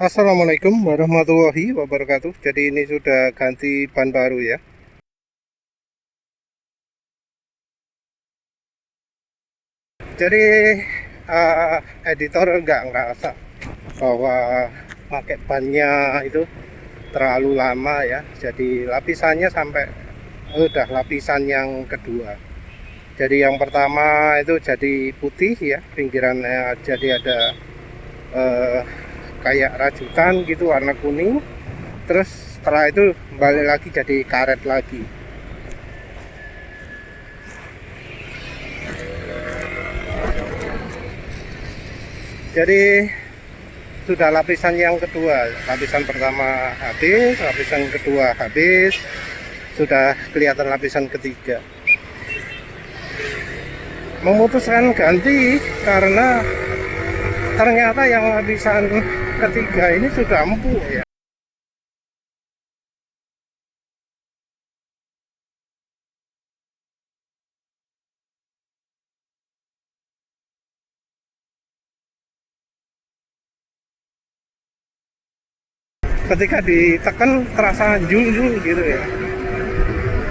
Assalamualaikum warahmatullahi wabarakatuh. Jadi ini sudah ganti ban baru ya. Jadi editor nggak ngerasa bahwa pakai bannya itu terlalu lama ya. Jadi lapisannya sampai udah lapisan yang kedua. Jadi yang pertama itu jadi putih ya, pinggirannya jadi ada eh, kayak rajutan gitu warna kuning. Terus setelah itu balik lagi jadi karet lagi. Jadi sudah lapisan yang kedua, lapisan pertama habis, lapisan kedua habis, sudah kelihatan lapisan ketiga. Memutuskan ganti karena ternyata yang lapisan ketiga ini sudah empuk ya. Ketika ditekan terasa jul-jul gitu ya.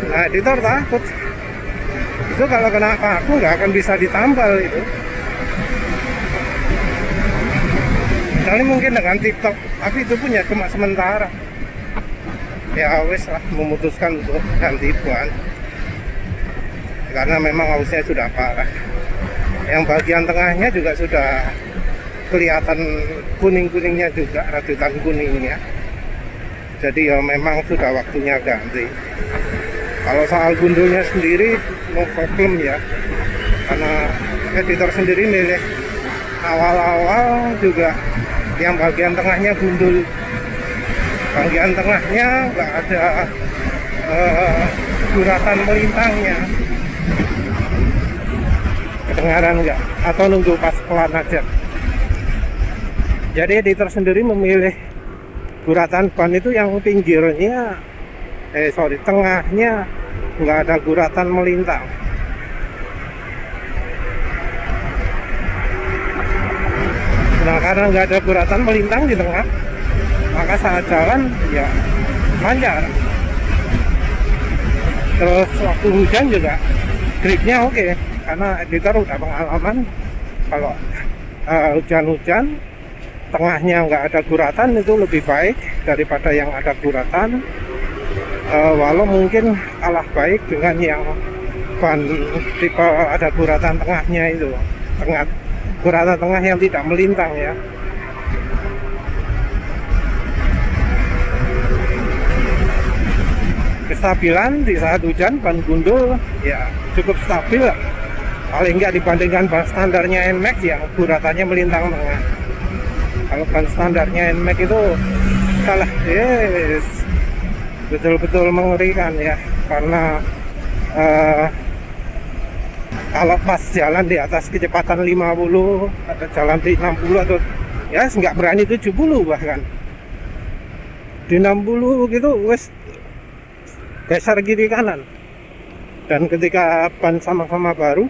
Nah, editor takut itu kalau kena paku nggak akan bisa ditambal itu. Kali mungkin dengan TikTok, tapi itu punya cuma sementara. Ya wes lah, memutuskan untuk ganti ban karena memang hausnya sudah parah. Yang bagian tengahnya juga sudah kelihatan kuning-kuningnya juga, rajutan kuningnya. Jadi ya memang sudah waktunya ganti. Kalau soal gundulnya sendiri no problem ya, karena editor sendiri milih awal-awal juga yang bagian tengahnya gundul, bagian tengahnya nggak ada guratan melintangnya. Kedengaran nggak? Atau nunggu pas pelan aja? Jadi editor sendiri memilih guratan ban itu yang pinggirnya tengahnya nggak ada guratan melintang. Nah, karena nggak ada guratan melintang di tengah, maka saat jalan ya lancar. Terus waktu hujan juga gripnya oke, karena editor udah pengalaman kalau hujan-hujan tengahnya nggak ada guratan itu lebih baik daripada yang ada guratan. Walau mungkin kalah baik dengan yang ban tipe ada guratan tengahnya itu, guratan tengah yang tidak melintang ya. Kestabilan di saat hujan ban gundul ya cukup stabil lah. Paling nggak dibandingkan ban standarnya NMAX yang guratannya melintang tengah. Kalau ban standarnya NMAX itu salah, yes, betul-betul mengerikan ya, karena kalau pas jalan di atas kecepatan 50 atau jalan di 60 atau ya nggak berani 70 bahkan di 60 gitu wes geser kiri kanan. Dan ketika ban sama-sama baru,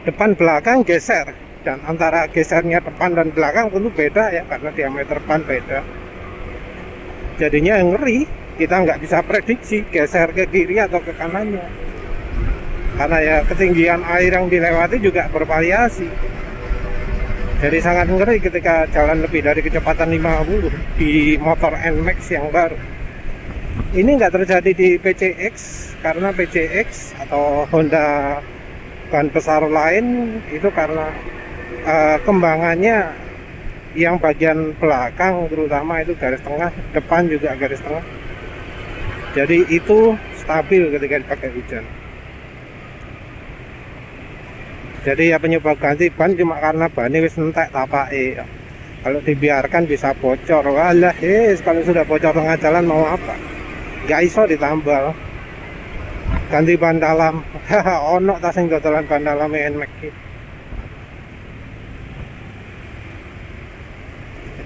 depan belakang geser, dan antara gesernya depan dan belakang tentu beda ya, karena diameter ban beda. Jadinya ngeri, kita nggak bisa prediksi geser ke kiri atau ke kanannya, karena ya ketinggian air yang dilewati juga bervariasi. Jadi sangat ngeri ketika jalan lebih dari kecepatan 50 di motor NMAX yang baru. Ini nggak terjadi di PCX, karena PCX atau Honda ban besar lain itu karena kembangannya yang bagian belakang terutama itu garis tengah, depan juga garis tengah. Jadi itu stabil ketika dipakai hujan. Jadi ya penyebab ganti ban cuma karena bannya wis entek tapake. Kalau dibiarkan bisa bocor. Walah, kalau sudah bocor tengah jalan mau apa? Gak iso ditambal. Ganti ban dalam. Ono ta sing dodolan ban dalam NMAX iki.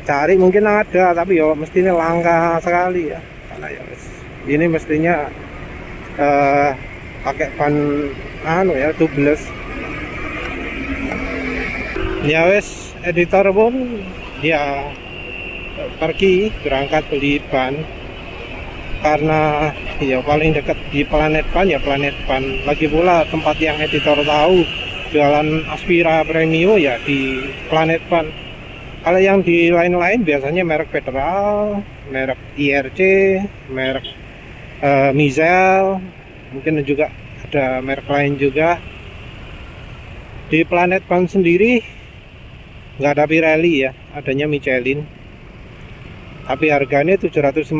Cari mungkin ada, tapi ya mestinya langka sekali ya. Karena ya ini mestinya pakai ban ya tubeless. Ya wes, editor pun ya pergi berangkat beli ban, karena ya paling dekat di Planet Ban ya Planet Ban. Lagi pula tempat yang editor tahu jualan Aspira Premium ya di Planet Ban. Kalau yang di lain-lain biasanya merek Federal, merek IRC, merek Mizel, mungkin juga ada merek lain juga. Di Planet Ban sendiri nggak ada Pirelli ya, adanya Michelin. Tapi harganya 750,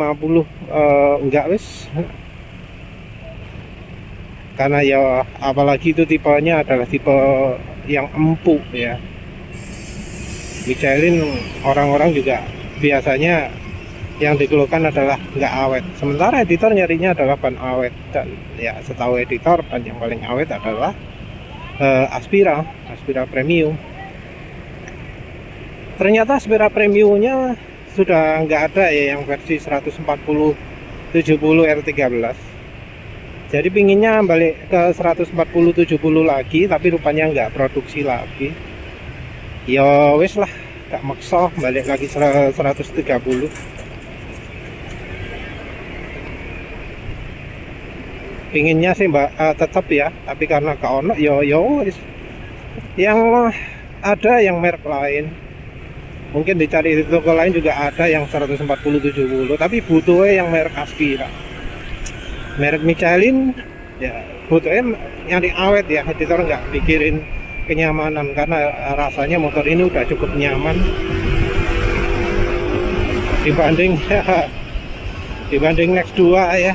enggak wis. Karena ya apalagi itu tipenya adalah tipe yang empuk ya. Michelin orang-orang juga biasanya yang dikeluhkan adalah nggak awet. Sementara editor nyarinya adalah ban awet, dan ya setahu editor ban yang paling awet adalah Aspira Premium. Ternyata Aspira Premiumnya sudah nggak ada ya yang versi 140 70 R13. Jadi pinginnya balik ke 140 70 lagi, tapi rupanya nggak produksi lagi. Ya wis lah, gak maksa balik lagi 130. Pinginnya sih tetap ya, tapi karena gak ono yo wis. Yang ada yang merek lain, mungkin dicari di toko lain juga ada yang 140 70, tapi butuhnya yang merek Aspira. Merek Michelin ya butuhnya nyari awet ya, editor nggak pikirin kenyamanan, karena rasanya motor ini udah cukup nyaman dibanding Next 2 ya.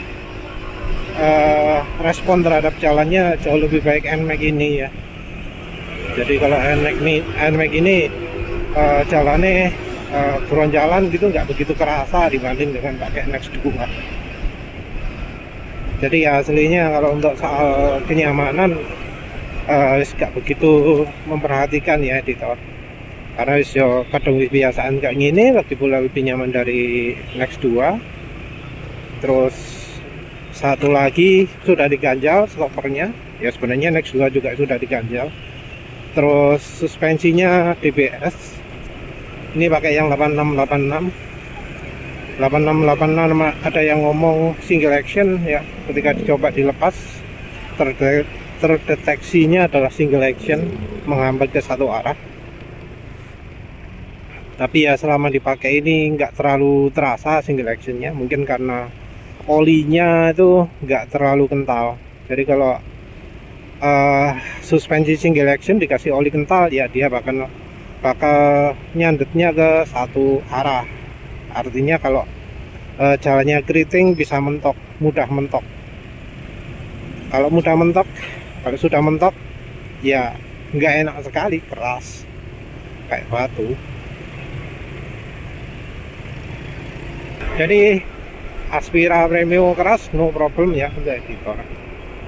Respon terhadap jalannya jauh lebih baik NMAX ini ya. Jadi kalau NMAX ini jalannya turun jalan gitu nggak begitu kerasa dibanding dengan pakai Next 2. Jadi ya aslinya kalau untuk soal kenyamanan gak begitu memperhatikan ya editor, karena yo kadang kebiasaan kayak gini, lagi pula lebih nyaman dari Next 2. Terus satu lagi sudah diganjal stoppernya ya, sebenarnya Next 2 juga sudah diganjal. Terus suspensinya DBS, ini pakai yang 86 ada yang ngomong single action ya, ketika dicoba dilepas terdeteksinya adalah single action, menghambat ke satu arah. Tapi ya selama dipakai ini nggak terlalu terasa single actionnya, mungkin karena olinya itu nggak terlalu kental. Jadi kalau suspensi single action dikasih oli kental ya dia bakal nyandetnya ke satu arah. Artinya kalau jalannya keriting bisa mentok, mudah mentok. Kalau sudah mentok ya nggak enak sekali, keras kayak batu. Jadi Aspira Premium keras no problem ya untuk editor.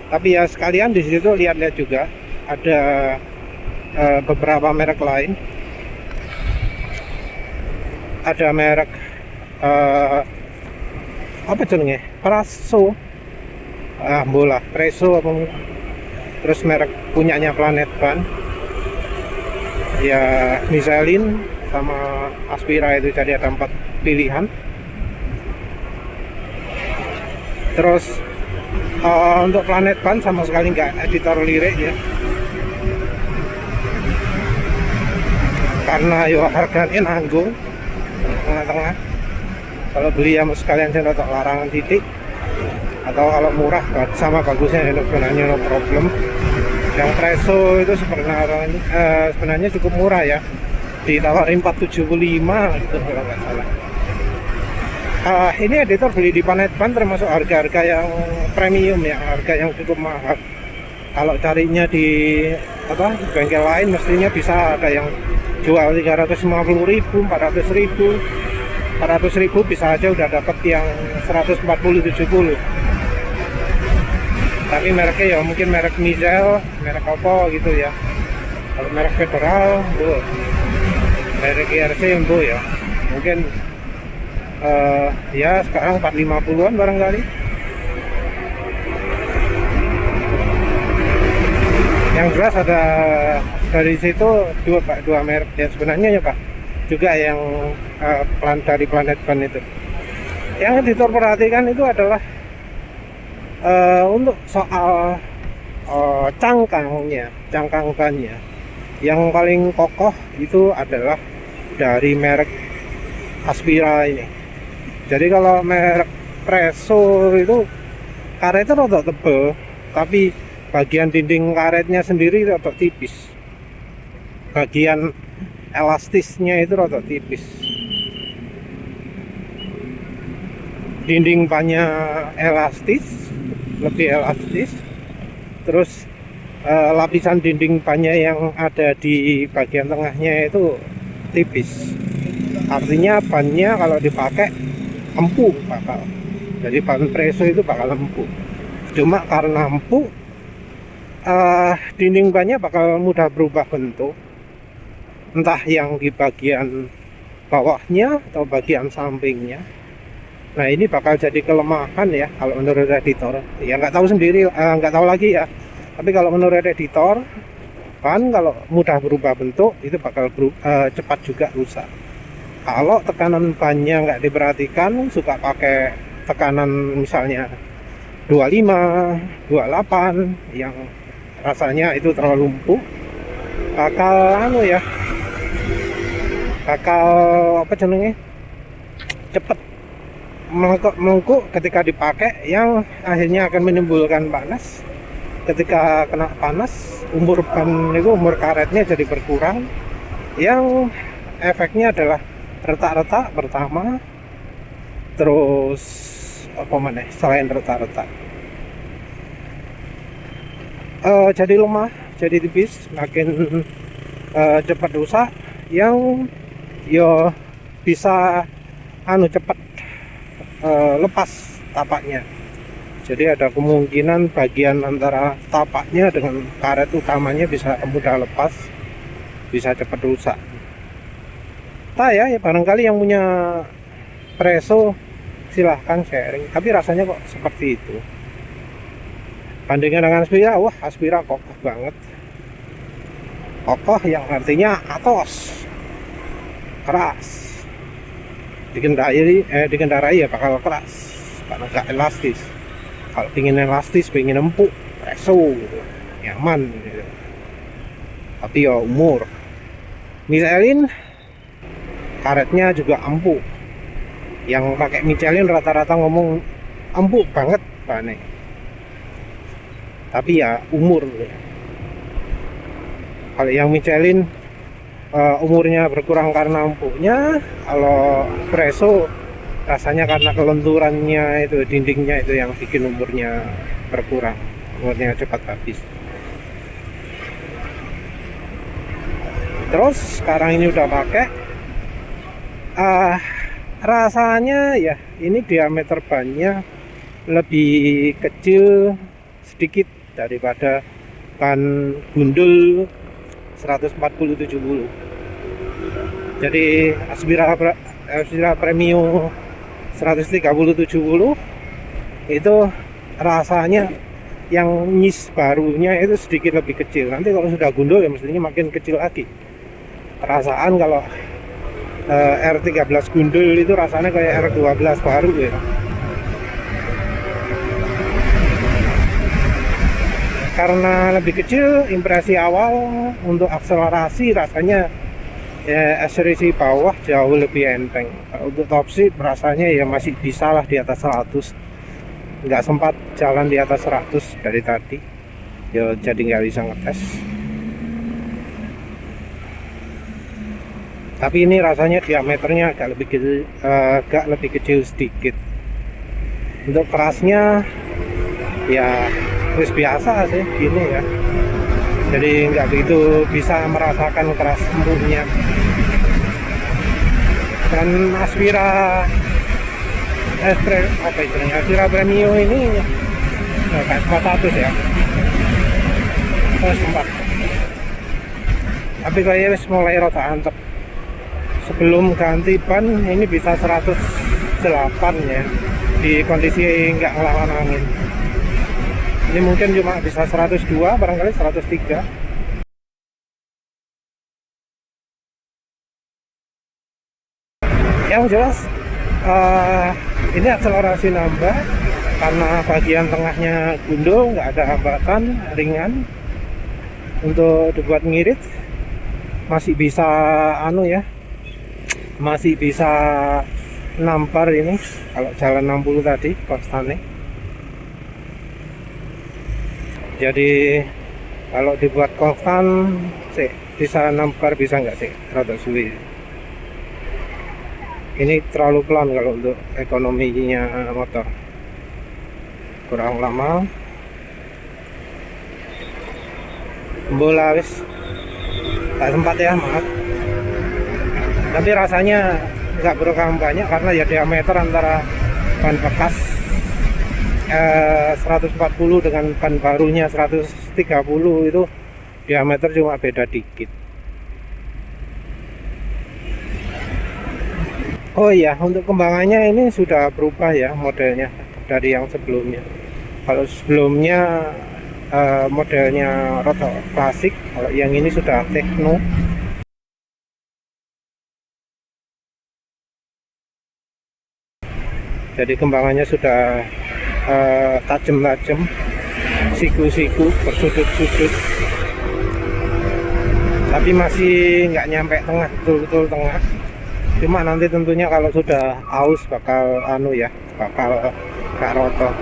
Tapi ya sekalian di situ lihat-lihat juga ada beberapa merek lain. Ada merek apa jenenge? Presso. Bola Presso apa, terus merek punyanya Planet Ban ya, Michelin sama Aspira itu. Jadi ada 4 pilihan. Terus untuk Planet Ban sama sekali nggak editor lirik ya, karena yo harganya nanggung tengah-tengah. Kalau beli ya sekalian saya untuk larangan titik, atau kalau murah sama bagusnya ya sebenarnya no problem. Yang Presso itu sebenarnya cukup murah ya, ditawarin 475 gitu kalau nggak salah. Ini editor beli di Planet Ban termasuk harga-harga yang premium ya, harga yang cukup mahal. Kalau carinya di bengkel lain mestinya bisa ada yang jual 350.000, 400.000 bisa aja udah dapat yang 140 70. Tapi mereknya ya mungkin merek Mizel, merek apa gitu ya. Kalau merek Federal, merek IRC ya mungkin ya sekarang 450-an barangkali. Yang jelas ada dari situ dua merek ya sebenarnya ya Pak. juga yang dari planet ban itu. Yang diperhatikan itu adalah untuk soal cangkang bannya yang paling kokoh itu adalah dari merek Aspira ini. Jadi kalau merek Presso itu karetnya rada tebal, tapi bagian dinding karetnya sendiri rada tipis, bagian elastisnya itu rada tipis. Dinding bannya elastis, lebih elastis. Terus lapisan dinding bannya yang ada di bagian tengahnya itu tipis. Artinya bannya kalau dipakai empuk bakal. Jadi ban Presso itu bakal empuk. Cuma karena empuk, dinding bannya bakal mudah berubah bentuk. Entah yang di bagian bawahnya atau bagian sampingnya. Nah ini bakal jadi kelemahan ya kalau menurut editor. Ya nggak tahu sendiri, nggak tahu lagi ya. Tapi kalau menurut editor, ban kalau mudah berubah bentuk itu bakal cepat juga rusak. Kalau tekanan bannya nggak diperhatikan, suka pakai tekanan misalnya 25, 28 yang rasanya itu terlalu empuk, bakal apa jenenge, cepet melengkuk ketika dipakai, yang akhirnya akan menimbulkan panas. Ketika kena panas, umur karetnya jadi berkurang, yang efeknya adalah retak-retak pertama, terus apa mana selain retak-retak, jadi lemah, jadi tipis, makin cepat rusak, yang yo bisa cepat lepas tapaknya. Jadi ada kemungkinan bagian antara tapaknya dengan karet utamanya bisa mudah lepas, bisa cepat rusak. Ya barangkali yang punya Presso silahkan sharing, tapi rasanya kok seperti itu. Bandingkan dengan Aspira, wah Aspira kokoh banget. Kokoh yang artinya atos, keras. Dikendarai ya bakal keras karena gak elastis. Kalau pingin elastis, pingin empuk, Presso gitu, nyaman gitu. Tapi ya umur. Michelin karetnya juga empuk. Yang pakai Michelin rata-rata ngomong empuk banget bannya. Tapi ya umur. Kalau yang Michelin umurnya berkurang karena empuknya. Kalau Presso rasanya karena kelenturannya itu, dindingnya itu yang bikin umurnya berkurang, umurnya cepat habis. Terus sekarang ini udah pakai, rasanya ya ini diameter bannya lebih kecil sedikit daripada ban gundul 140/70. Jadi Aspira Premium 130/70 itu rasanya yang nyis barunya itu sedikit lebih kecil. Nanti kalau sudah gundul ya mestinya makin kecil lagi. Perasaan kalau R13 gundul itu rasanya kayak R12 baru ya. Karena lebih kecil, impresi awal untuk akselerasi rasanya ya akselerasi bawah jauh lebih enteng. Untuk top speed rasanya ya masih bisa lah di atas 100. Nggak sempat jalan di atas 100 dari tadi ya, jadi nggak bisa ngetes. Tapi ini rasanya diameternya agak lebih kecil sedikit. Untuk kerasnya ya wis biasa sih gini ya, jadi nggak begitu bisa merasakan keras empuknya. Dan Aspira Premium ini kayak 400 ya, sempat. Tapi kayaknya wis mulai rada antep. Sebelum ganti ban ini bisa 108 ya, di kondisi nggak ngelawan angin. Ini mungkin cuma bisa 102, barangkali 103. Yang jelas ini akselerasi nambah karena bagian tengahnya gundul, nggak ada hambatan, ringan. Untuk dibuat ngirit masih bisa masih bisa nampar ini kalau jalan 60 tadi konstannya. Jadi kalau dibuat konstan sih bisa nampar, bisa nggak sih rada suwi. Ini terlalu pelan kalau untuk ekonominya motor, kurang lama. Bola wis tak sempat ya, maaf. Tapi rasanya nggak berkah banyak karena ya diameter antara ban bekas 140 dengan ban barunya 130 itu diameter cuma beda dikit. Oh iya, untuk kembangannya ini sudah berubah ya modelnya dari yang sebelumnya. Kalau sebelumnya modelnya rotor klasik, kalau yang ini sudah tekno. Jadi kembangannya sudah tajam-tajam, siku-siku, bersudut-sudut, tapi masih nggak nyampe tengah, betul-betul tengah. Cuma nanti tentunya kalau sudah aus bakal bakal gak rotor.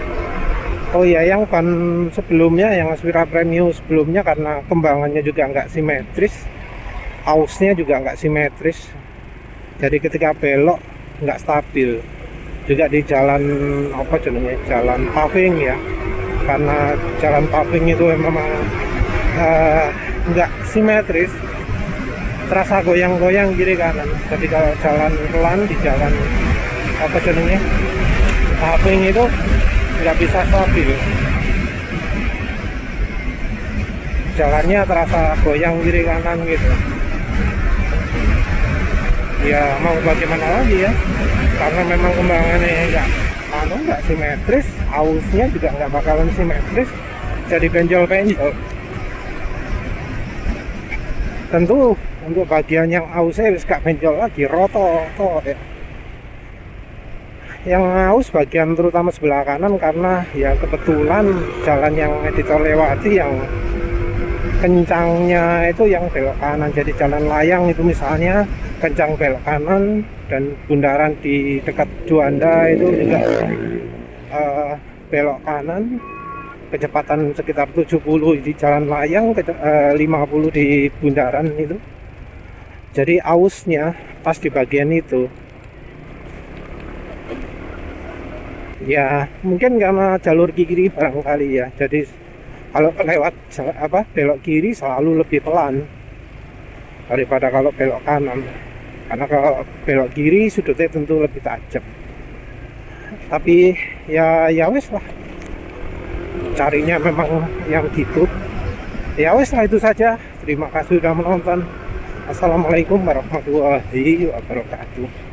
Oh iya, yang ban sebelumnya, yang Aspira Premium sebelumnya, karena kembangannya juga nggak simetris, ausnya juga nggak simetris, jadi ketika belok nggak stabil. Juga di jalan jalan paving ya, karena jalan paving itu memang nggak simetris, terasa goyang-goyang kiri kanan. Jadi kalau jalan pelan di jalan paving itu nggak bisa stabil, jalannya terasa goyang kiri kanan gitu. Ya mau bagaimana lagi ya, karena memang kembangannya nggak simetris, ausnya juga nggak bakalan simetris, jadi benjol-benjol. Tentu untuk bagian yang ausnya gak benjol lagi, roto ya. Yang aus bagian terutama sebelah kanan, karena ya kebetulan jalan yang editor lewati yang kencangnya itu yang belok kanan. Jadi jalan layang itu misalnya kencang belok kanan, dan bundaran di dekat Juanda itu juga belok kanan, kecepatan sekitar 70 di jalan layang, 50 di bundaran itu. Jadi ausnya pas di bagian itu. Ya mungkin karena jalur kiri barangkali ya, jadi kalau lewat belok kiri selalu lebih pelan daripada kalau belok kanan, karena kalau belok kiri sudutnya tentu lebih tajam. Tapi ya wes lah, carinya memang yang gitu. Ya wes lah, itu saja. Terima kasih sudah menonton. Assalamualaikum warahmatullahi wabarakatuh.